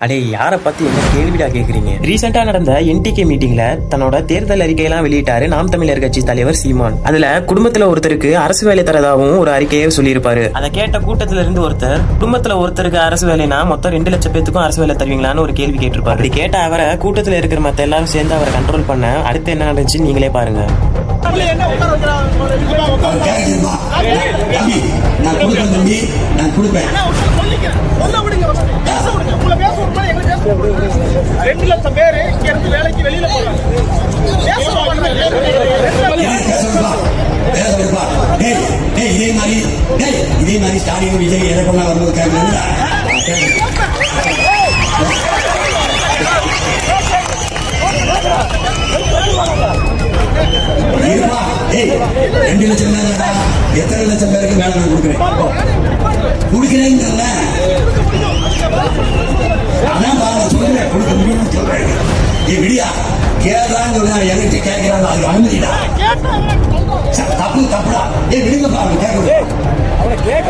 அடே யாரை பத்தி என்ன கேள்விடா கேக்குறீங்க? ரீசெண்டா நடந்த என்டிகே மீட்டிங்ல தன்னோட தேர்தல் அறிக்கையெல்லாம் வெளியிட்டாரு நாம் தமிழர் கட்சி தலைவர் சீமான். அதுல குடும்பத்துல ஒருத்தருக்கு அரசு வேலை தரதாகவும் ஒரு அறிக்கையை சொல்லியிருப்பாரு. அதை கேட்ட கூட்டத்துல இருந்து ஒருத்தர், குடும்பத்துல ஒருத்தருக்கு அரசு வேலைனா மொத்தம் 2 லட்சம் பேத்துக்கும் அரசு வேலை தருவீங்களான்னு ஒரு கேள்வி கேட்டிருப்பாரு. அப்படி கேட்ட அவரை கூட்டத்துல இருக்கிற மத்த எல்லாரும் சேர்ந்து அவரை கண்ட்ரோல் பண்ண அடுத்து என்ன நடந்துச்சு நீங்களே பாருங்க. நான் கொடுப்பேன் 2 லட்சம் பேரு இங்க இருந்து வேலைக்கு வெளியில போறாங்க. இதே மாதிரி ஸ்டாலின் விஜய் எதை கொண்டா வரும்போது கேட்கணும். 2 லட்சம் எத்தனை லட்சம் பேருக்கு வேலை நான் கொடுக்குறேன் அதான் சொல்றேன் கொடுக்க முடியும்னு சொல்றேன். விடியா கேட்கறான்னு சொல்ல என்கிட்ட கேட்கிறாங்க, அது அனுமதிடா தப்புடா. விடுங்க பாருங்க கேட்க